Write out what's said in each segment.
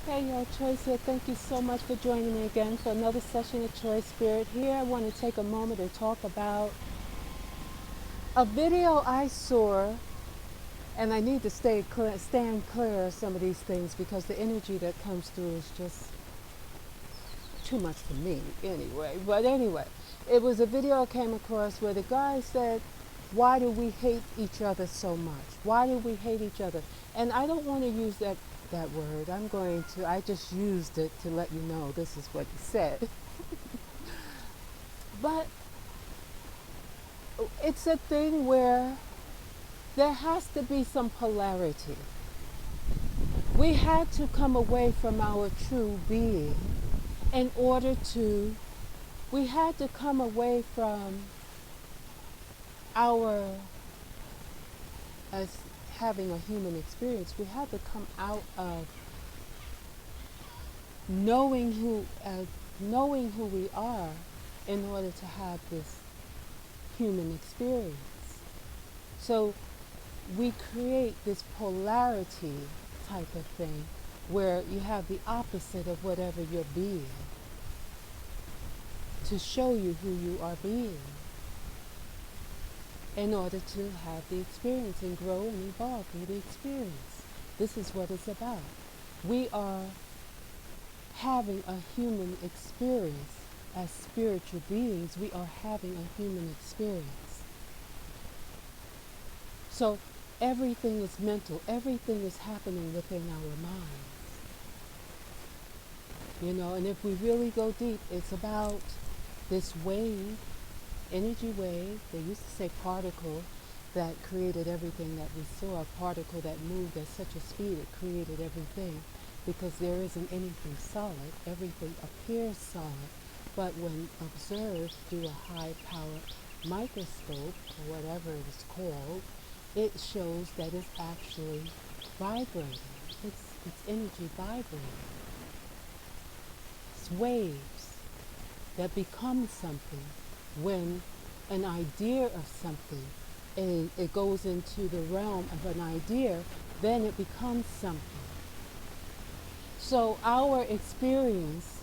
Hey, y'all, Choice here. Thank you so much for joining me again for another session of Choice Spirit. Here, I want to take a moment and talk about a video I saw, and I need to stand clear of some of these things because the energy that comes through is just too much for me anyway. But anyway, it was a video I came across where the guy said, why do we hate each other so much? Why do we hate each other? And I don't want to use that word. I just used it to let you know this is what he said. But it's a thing where there has to be some polarity. We had to come away from our true being in order to, we had to come away from our, as having a human experience, we had to come out of knowing who we are in order to have this human experience. So we create this polarity type of thing where you have the opposite of whatever you're being to show you who you are being in order to have the experience and grow and evolve through the experience. This is what it's about. We are having a human experience as spiritual beings. We are having a human experience. So everything is mental. Everything is happening within our minds. And if we really go deep, it's about this wave, energy wave. They used to say particle that created everything that we saw. A particle that moved at such a speed, it created everything. Because there isn't anything solid. Everything appears solid. But when observed through a high-power microscope, or whatever it is called, it shows that it's actually vibrating. It's energy vibrating. It's waves that become something when an idea of something, and it goes into the realm of an idea, then it becomes something. So our experience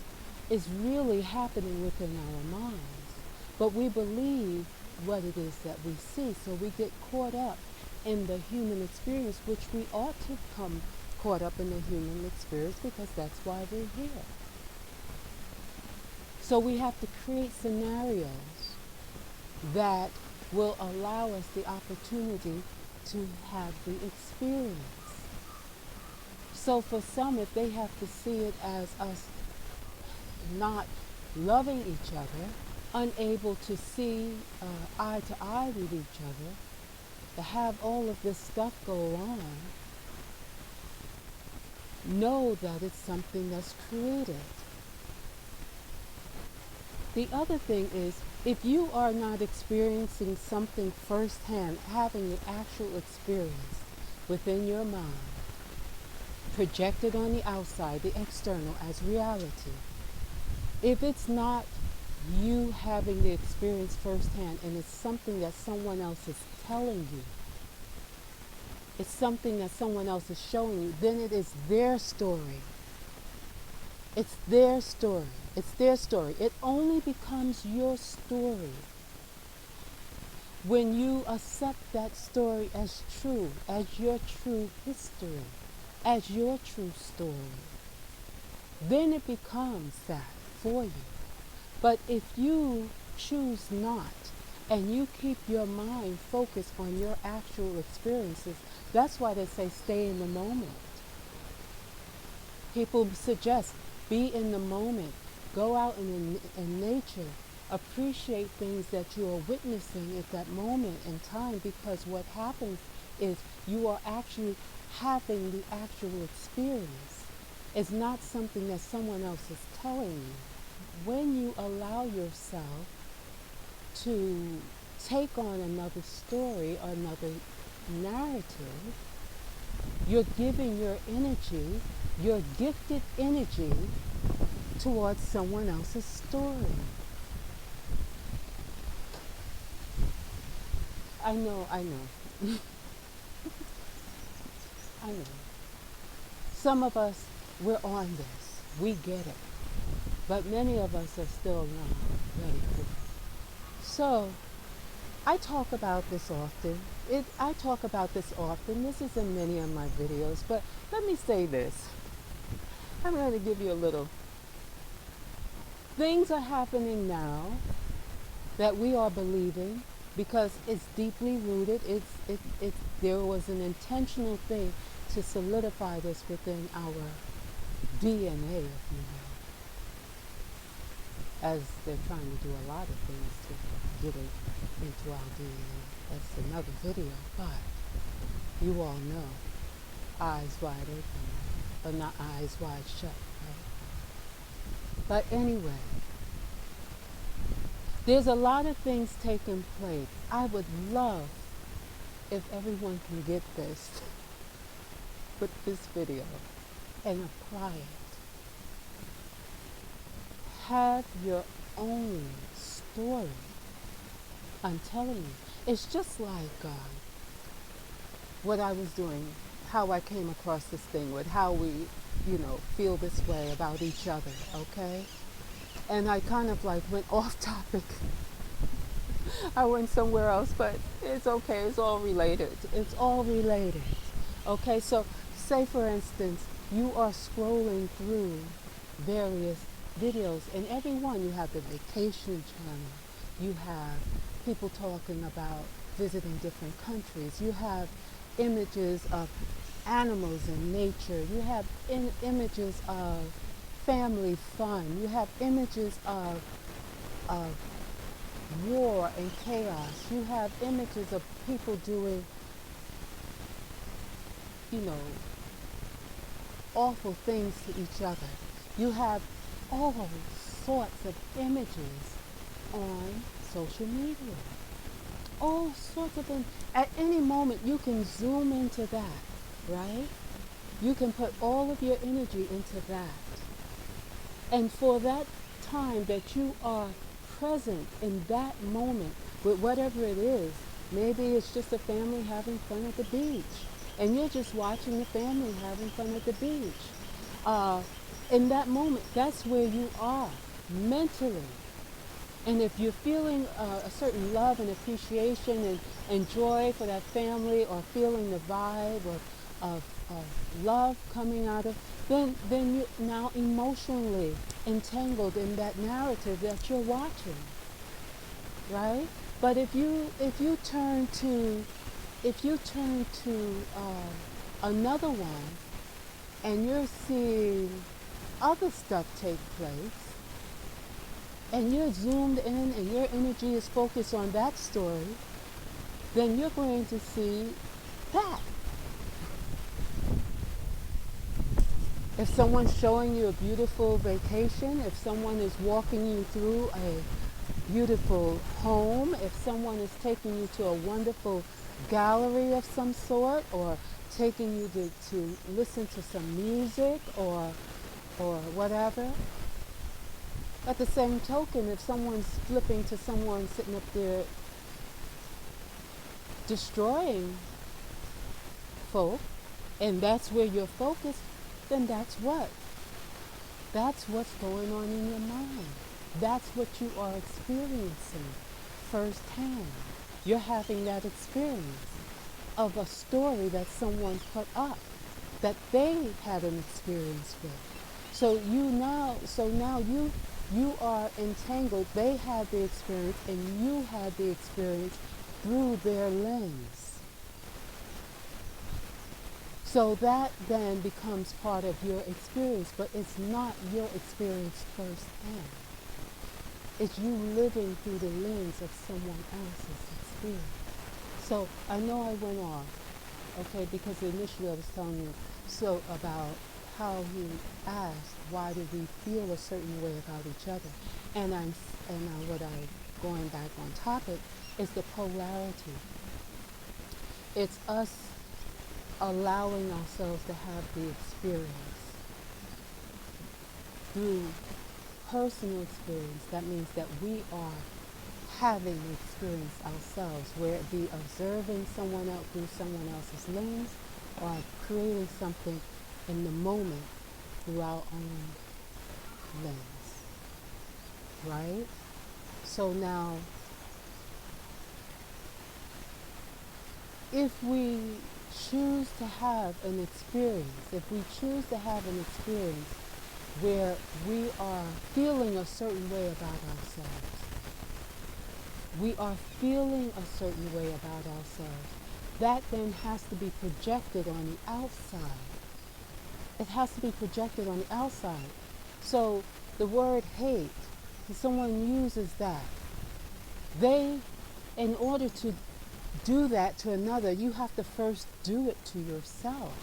is really happening within our minds, but we believe what it is that we see, so we get caught up in the human experience, which we ought to come caught up in the human experience because that's why we're here. So we have to create scenarios that will allow us the opportunity to have the experience. So for some, if they have to see it as us not loving each other, unable to see eye to eye with each other, to have all of this stuff go on, know that it's something that's created. The other thing is, if you are not experiencing something firsthand, having an actual experience within your mind, projected on the outside, the external, as reality, if it's not you having the experience firsthand and it's something that someone else is telling you, it's something that someone else is showing you, then it is their story. It's their story. It's their story. It only becomes your story when you accept that story as true, as your true history, as your true story. Then it becomes that for you. But if you choose not, and you keep your mind focused on your actual experiences, that's why they say stay in the moment. People suggest be in the moment. Go out in nature. Appreciate things that you are witnessing at that moment in time, because what happens is you are actually having the actual experience. It's not something that someone else is telling you. When you allow yourself to take on another story or another narrative, you're giving your energy, your gifted energy, towards someone else's story. I know. I know. Some of us we're on this. We get it. But many of us are still not ready for it. So I talk about this often. I talk about this often. This is in many of my videos. But let me say this. I'm going to give you a little. Things are happening now that we are believing because it's deeply rooted. There was an intentional thing to solidify this within our DNA, if you will. As they're trying to do a lot of things to get it into our DNA. That's another video, but you all know, eyes wide open, but not eyes wide shut, right? But anyway, there's a lot of things taking place. I would love if everyone can get this with this video and apply it. Have your own story. I'm telling you, it's just like what I was doing, how I came across this thing with how we, feel this way about each other, okay? And I kind of like went off topic. I went somewhere else, but it's okay. It's all related. It's all related. Okay, so say for instance, you are scrolling through various videos, and every one you have the vacation channel, you have people talking about visiting different countries, you have images of animals in nature, you have images of family fun, you have images of war and chaos, you have images of people doing, awful things to each other. You have all sorts of images on social media. All sorts of them. At any moment, you can zoom into that, right? You can put all of your energy into that. And for that time that you are present in that moment with whatever it is, maybe it's just a family having fun at the beach, and you're just watching the family having fun at the beach. In that moment, that's where you are mentally. And if you're feeling a certain love and appreciation and joy for that family, or feeling the vibe of love coming out of, then you're now emotionally entangled in that narrative that you're watching, right? But if you turn to another one, and you're seeing other stuff take place, and you're zoomed in and your energy is focused on that story, then you're going to see that. If someone's showing you a beautiful vacation, if someone is walking you through a beautiful home, if someone is taking you to a wonderful gallery of some sort, or taking you to listen to some music or whatever. At the same token, if someone's flipping to someone sitting up there destroying folk, and that's where you're focused, then that's what's going on in your mind. That's what you are experiencing firsthand. You're having that experience of a story that someone put up that they had an experience with. So now you are entangled. They had the experience and you had the experience through their lens. So that then becomes part of your experience, but it's not your experience firsthand. It's you living through the lens of someone else's experience. So I know I went off, okay, because initially I was telling you about how he asked, why do we feel a certain way about each other? And going back on topic, is the polarity. It's us allowing ourselves to have the experience through personal experience. That means that we are having the experience ourselves, where it be observing someone else through someone else's lens, or creating something in the moment through our own lens, right? So now, if we choose to have an experience, where we are feeling a certain way about ourselves, that then has to be projected on the outside. It has to be projected on the outside. So the word hate, if someone uses that, in order to do that to another, you have to first do it to yourself.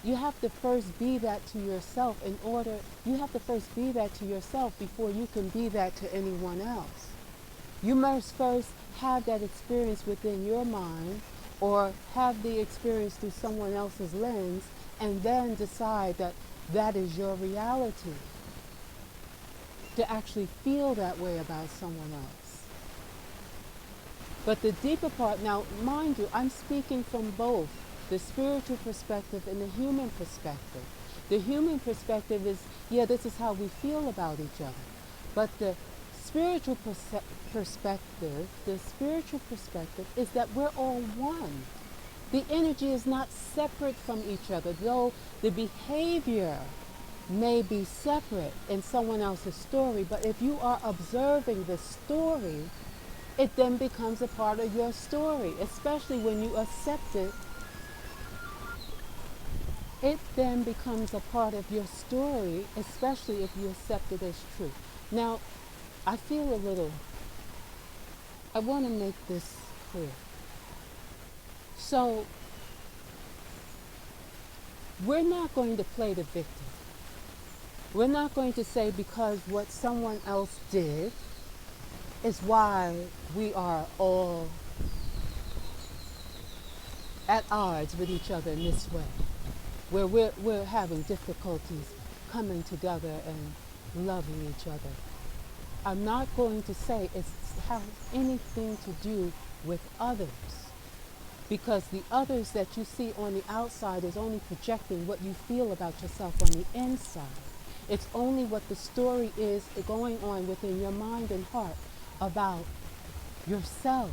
You have to first be that to yourself before you can be that to anyone else. You must first have that experience within your mind, or have the experience through someone else's lens, and then decide that that is your reality. To actually feel that way about someone else. But the deeper part, now mind you, I'm speaking from both the spiritual perspective and the human perspective. The human perspective is, yeah, this is how we feel about each other. But the spiritual perspective is that we're all one. The energy is not separate from each other, though the behavior may be separate in someone else's story. But if you are observing the story, it then becomes a part of your story, especially when you accept it. It then becomes a part of your story, especially if you accept it as true. Now, I want to make this clear. So, we're not going to play the victim. We're not going to say because what someone else did is why we are all at odds with each other in this way, where we're having difficulties coming together and loving each other. I'm not going to say it has anything to do with others, because the others that you see on the outside is only projecting what you feel about yourself on the inside. It's only what the story is going on within your mind and heart about yourself.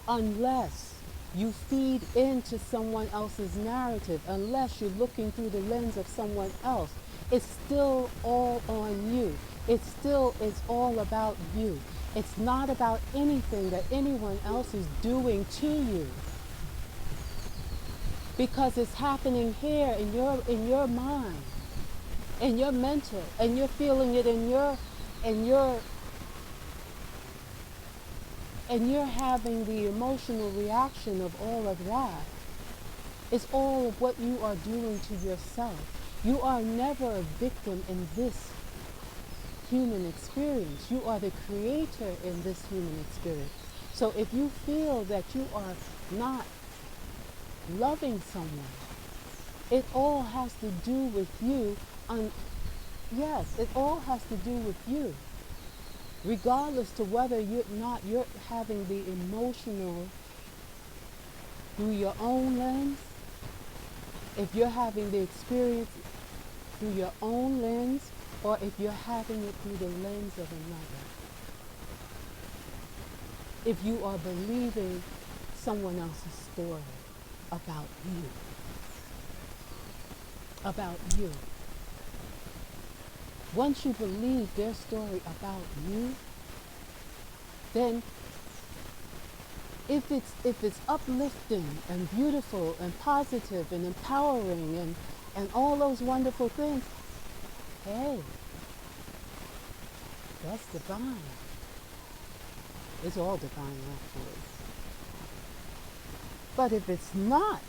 Unless you feed into someone else's narrative, unless you're looking through the lens of someone else, it's still all on you. It still is all about you. It's not about anything that anyone else is doing to you. Because it's happening here in your mind, in your mental, and you're feeling it and you're having the emotional reaction of all of that. It's all of what you are doing to yourself. You are never a victim in this human experience. You are the creator in this human experience. So if you feel that you are not loving someone, it all has to do with you. Yes, it all has to do with you. Regardless to whether you're having the emotional through your own lens, if you're having the experience through your own lens, or if you're having it through the lens of another. If you are believing someone else's story about you. About you. Once you believe their story about you, then if it's uplifting and beautiful and positive and empowering and all those wonderful things, hey, that's divine. It's all divine, actually. But if it's not,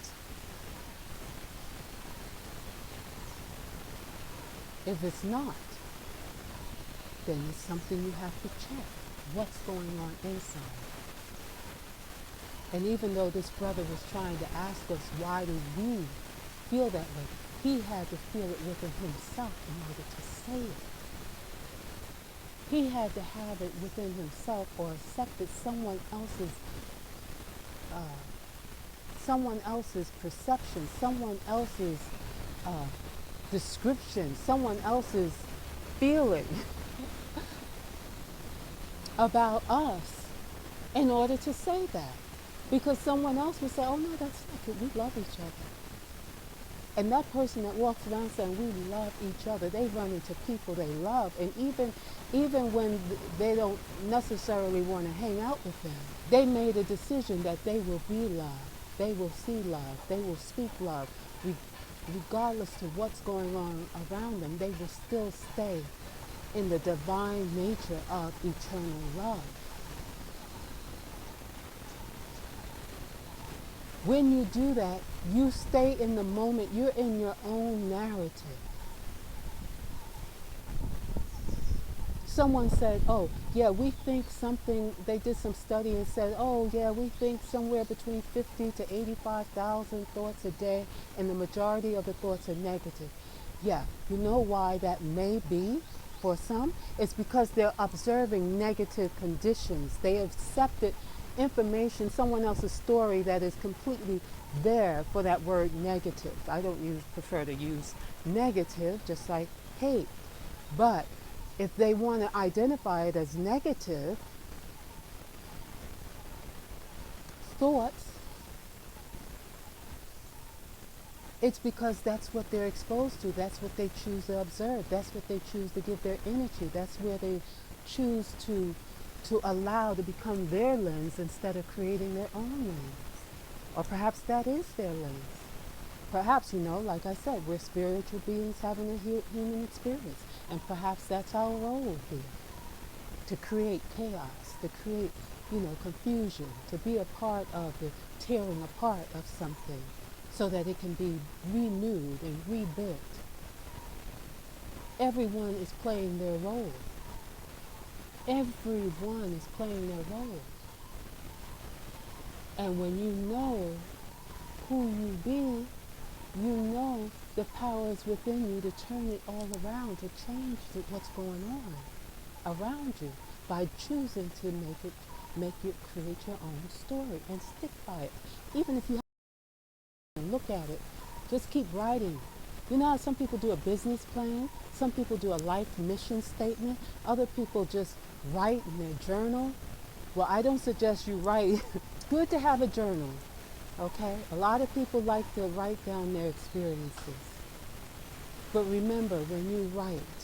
then it's something you have to check. What's going on inside? And even though this brother was trying to ask us, why do we feel that way? He had to feel it within himself in order to say it. He had to have it within himself, or accepted someone else's someone else's perception, someone else's uh, description, someone else's feeling about us in order to say that. Because someone else would say, oh no, that's not good. We love each other. And that person that walks around saying we love each other, they run into people they love. And even when they don't necessarily want to hang out with them, they made a decision that they will be love. They will see love. They will speak love. Regardless to what's going on around them, they will still stay in the divine nature of eternal love. When you do that, you stay in the moment. You're in your own narrative. Someone said, oh, yeah, we think something, they did some study and said, oh, yeah, we think somewhere between 50 to 85,000 thoughts a day, and the majority of the thoughts are negative. Yeah, you know why that may be for some? It's because they're observing negative conditions. They accepted information, someone else's story that is completely there for that word negative. I don't prefer to use negative, just like hate. But if they want to identify it as negative thoughts, it's because that's what they're exposed to. That's what they choose to observe. That's what they choose to give their energy. That's where they choose to allow to become their lens instead of creating their own lens. Or perhaps that is their lens. Perhaps, like I said, we're spiritual beings having a human experience. And perhaps that's our role here. To create chaos, to create, confusion, to be a part of the tearing apart of something so that it can be renewed and rebuilt. Everyone is playing their role. Everyone is playing their role. And when you know who you be, you know the power is within you to turn it all around, to change what's going on around you by choosing to create your own story and stick by it. Even if you have to look at it, just keep writing. You know how some people do a business plan? Some people do a life mission statement. Other people just write in their journal. Well, I don't suggest you write. It's good to have a journal, okay? A lot of people like to write down their experiences. But remember, when you write,